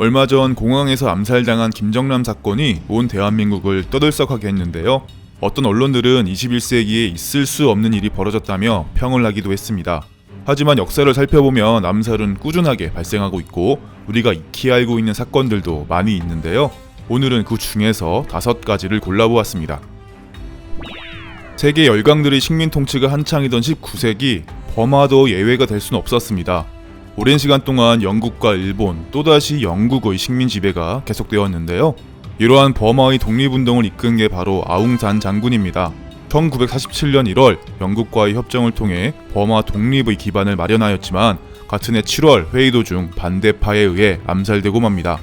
얼마 전 공항에서 암살당한 김정남 사건이 온 대한민국을 떠들썩하게 했는데요. 어떤 언론들은 21세기에 있을 수 없는 일이 벌어졌다며 평을 하기도 했습니다. 하지만 역사를 살펴보면 암살은 꾸준하게 발생하고 있고 우리가 익히 알고 있는 사건들도 많이 있는데요. 오늘은 그 중에서 5가지를 골라보았습니다. 세계 열강들의 식민 통치가 한창이던 19세기, 버마도 예외가 될 수는 없었습니다. 오랜 시간 동안 영국과 일본, 또다시 영국의 식민 지배가 계속되었는데요. 이러한 버마의 독립운동을 이끈 게 바로 아웅산 장군입니다. 1947년 1월 영국과의 협정을 통해 버마 독립의 기반을 마련하였지만 같은 해 7월 회의 도중 반대파에 의해 암살되고 맙니다.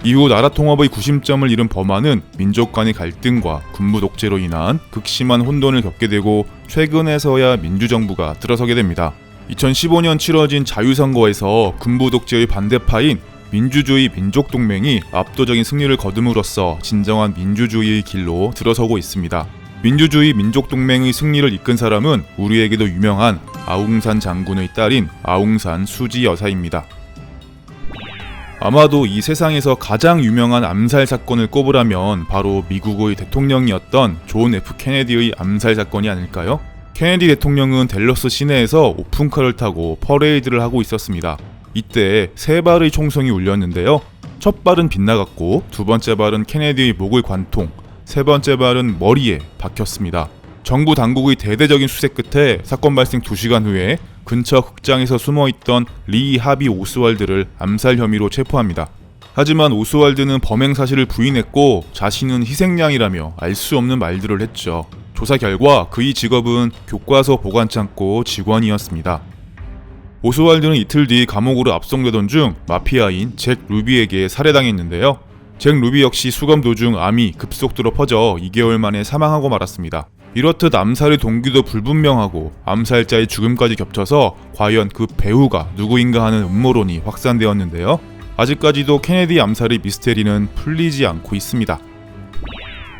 이후 나라 통합의 구심점을 이룬 버마는 민족 간의 갈등과 군부 독재로 인한 극심한 혼돈을 겪게 되고 최근에서야 민주정부가 들어서게 됩니다. 2015년 치러진 자유선거에서 군부 독재의 반대파인 민주주의 민족동맹이 압도적인 승리를 거둠으로써 진정한 민주주의의 길로 들어서고 있습니다. 민주주의 민족동맹의 승리를 이끈 사람은 우리에게도 유명한 아웅산 장군의 딸인 아웅산 수지 여사입니다. 아마도 이 세상에서 가장 유명한 암살 사건을 꼽으라면 바로 미국의 대통령이었던 존 F 케네디의 암살 사건이 아닐까요? 케네디 대통령은 댈러스 시내에서 오픈카를 타고 퍼레이드를 하고 있었습니다. 이때 3발의 총성이 울렸는데요. 첫 발은 빗나갔고 두 번째 발은 케네디의 목을 관통, 세 번째 발은 머리에 박혔습니다. 정부 당국의 대대적인 수색 끝에 사건 발생 2시간 후에 근처 극장에서 숨어있던 리 하비 오스왈드를 암살 혐의로 체포합니다. 하지만 오스왈드는 범행 사실을 부인했고 자신은 희생양이라며 알 수 없는 말들을 했죠. 조사 결과 그의 직업은 교과서 보관창고 직원이었습니다. 오스왈드는 이틀 뒤 감옥으로 압송되던 중 마피아인 잭 루비에게 살해당했는데요. 잭 루비 역시 수감 도중 암이 급속도로 퍼져 2개월 만에 사망하고 말았습니다. 이렇듯 암살의 동기도 불분명하고 암살자의 죽음까지 겹쳐서 과연 그 배우가 누구인가 하는 음모론이 확산되었는데요. 아직까지도 케네디 암살의 미스테리는 풀리지 않고 있습니다.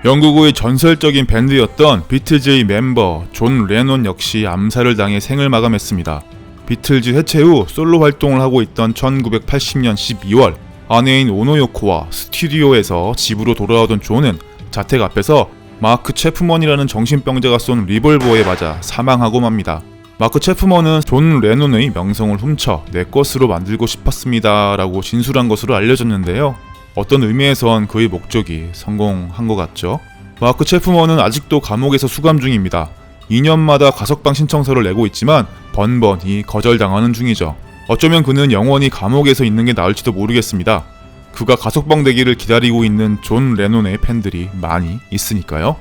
영국의 전설적인 밴드였던 비틀즈의 멤버 존 레논 역시 암살을 당해 생을 마감했습니다. 비틀즈 해체 후 솔로 활동을 하고 있던 1980년 12월 아내인 오노요코와 스튜디오에서 집으로 돌아오던 존은 자택 앞에서 마크 체프먼이라는 정신병자가 쏜 리볼버에 맞아 사망하고 맙니다. 마크 체프먼은 존 레논의 명성을 훔쳐 내 것으로 만들고 싶었습니다 라고 진술한 것으로 알려졌는데요. 어떤 의미에선 그의 목적이 성공한 것 같죠. 마크 체프먼은 아직도 감옥에서 수감 중입니다. 2년마다 가석방 신청서를 내고 있지만 번번이 거절당하는 중이죠. 어쩌면 그는 영원히 감옥에서 있는 게 나을지도 모르겠습니다. 그가 가석방 되기를 기다리고 있는 존 레논의 팬들이 많이 있으니까요.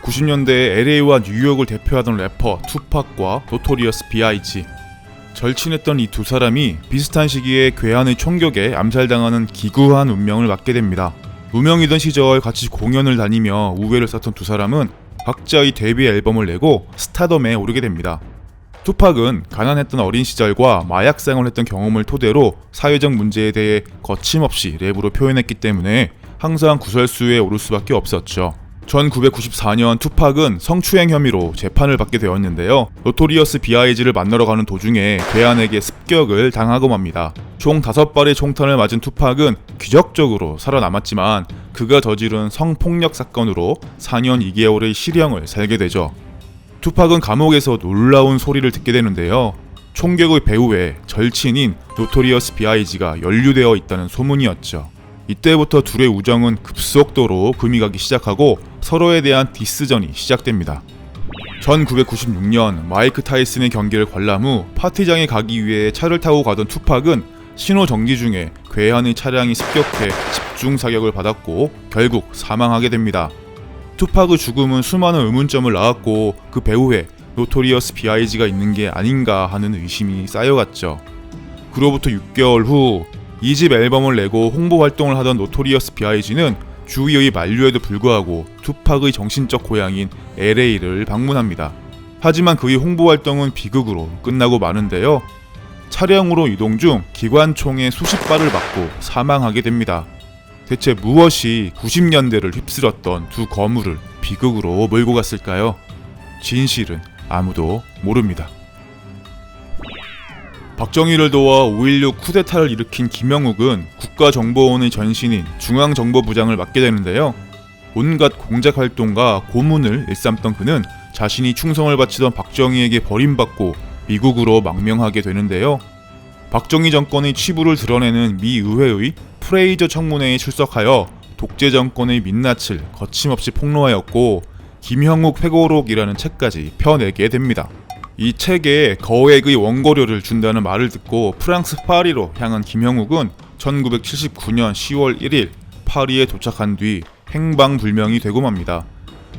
90년대에 LA와 뉴욕을 대표하던 래퍼 투팍과 노토리어스 B.I.G. 절친했던 이 두 사람이 비슷한 시기에 괴한의 총격에 암살당하는 기구한 운명을 맞게 됩니다. 무명이던 시절 같이 공연을 다니며 우애를 쌓던 두 사람은 각자의 데뷔 앨범을 내고 스타덤에 오르게 됩니다. 투팍은 가난했던 어린 시절과 마약 사용을 했던 경험을 토대로 사회적 문제에 대해 거침없이 랩으로 표현했기 때문에 항상 구설수에 오를 수밖에 없었죠. 1994년 투팍은 성추행 혐의로 재판을 받게 되었는데요. 노토리어스 B.I.G를 만나러 가는 도중에 괴한에게 습격을 당하고 맙니다. 총 5발의 총탄을 맞은 투팍은 기적적으로 살아남았지만 그가 저지른 성폭력 사건으로 4년 2개월의 실형을 살게 되죠. 투팍은 감옥에서 놀라운 소리를 듣게 되는데요. 총격의 배후에 절친인 노토리어스 B.I.G가 연루되어 있다는 소문이었죠. 이때부터 둘의 우정은 급속도로 금이 가기 시작하고 서로에 대한 디스전이 시작됩니다. 1996년 마이크 타이슨의 경기를 관람 후 파티장에 가기 위해 차를 타고 가던 투팍은 신호 정지 중에 괴한의 차량이 습격해 집중 사격을 받았고 결국 사망하게 됩니다. 투팍의 죽음은 수많은 의문점을 낳았고 그 배후에 노토리어스 B.I.G가 있는 게 아닌가 하는 의심이 쌓여갔죠. 그로부터 6개월 후 2집 앨범을 내고 홍보 활동을 하던 노토리어스 B.I.G는 주위의 만류에도 불구하고 투팍의 정신적 고향인 LA를 방문합니다. 하지만 그의 홍보 활동은 비극으로 끝나고 마는데요. 차량으로 이동 중 기관총에 수십 발을 맞고 사망하게 됩니다. 대체 무엇이 90년대를 휩쓸었던 두 거물을 비극으로 몰고 갔을까요? 진실은 아무도 모릅니다. 박정희를 도와 5.16 쿠데타를 일으킨 김형욱은 국가정보원의 전신인 중앙정보부장을 맡게 되는데요. 온갖 공작 활동과 고문을 일삼던 그는 자신이 충성을 바치던 박정희에게 버림받고 미국으로 망명하게 되는데요. 박정희 정권의 치부를 드러내는 미 의회의 프레이저 청문회에 출석하여 독재 정권의 민낯을 거침없이 폭로하였고 김형욱 회고록이라는 책까지 펴내게 됩니다. 이 책에 거액의 원고료를 준다는 말을 듣고 프랑스 파리로 향한 김형욱은 1979년 10월 1일 파리에 도착한 뒤 행방불명이 되고 맙니다.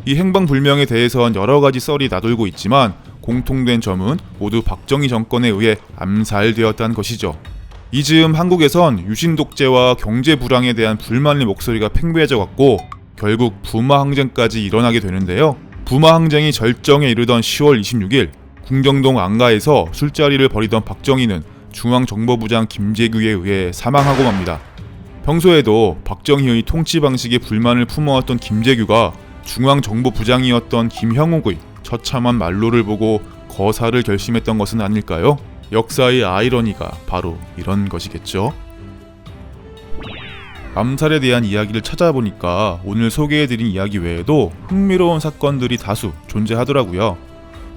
이 행방불명에 대해선 여러가지 썰이 나돌고 있지만 공통된 점은 모두 박정희 정권에 의해 암살되었다는 것이죠. 이 즈음 한국에선 유신 독재와 경제 불황에 대한 불만의 목소리가 팽배해져 갔고 결국 부마 항쟁까지 일어나게 되는데요. 부마 항쟁이 절정에 이르던 10월 26일 궁정동 안가에서 술자리를 벌이던 박정희는 중앙정보부장 김재규에 의해 사망하고 맙니다. 평소에도 박정희의 통치 방식에 불만을 품어왔던 김재규가 중앙정보부장이었던 김형욱의 처참한 말로를 보고 거사를 결심했던 것은 아닐까요? 역사의 아이러니가 바로 이런 것이겠죠. 암살에 대한 이야기를 찾아보니까 오늘 소개해드린 이야기 외에도 흥미로운 사건들이 다수 존재하더라고요.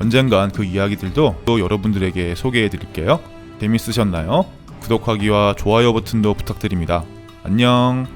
언젠간 그 이야기들도 또 여러분들에게 소개해드릴게요. 재밌으셨나요? 구독하기와 좋아요 버튼도 부탁드립니다. 안녕.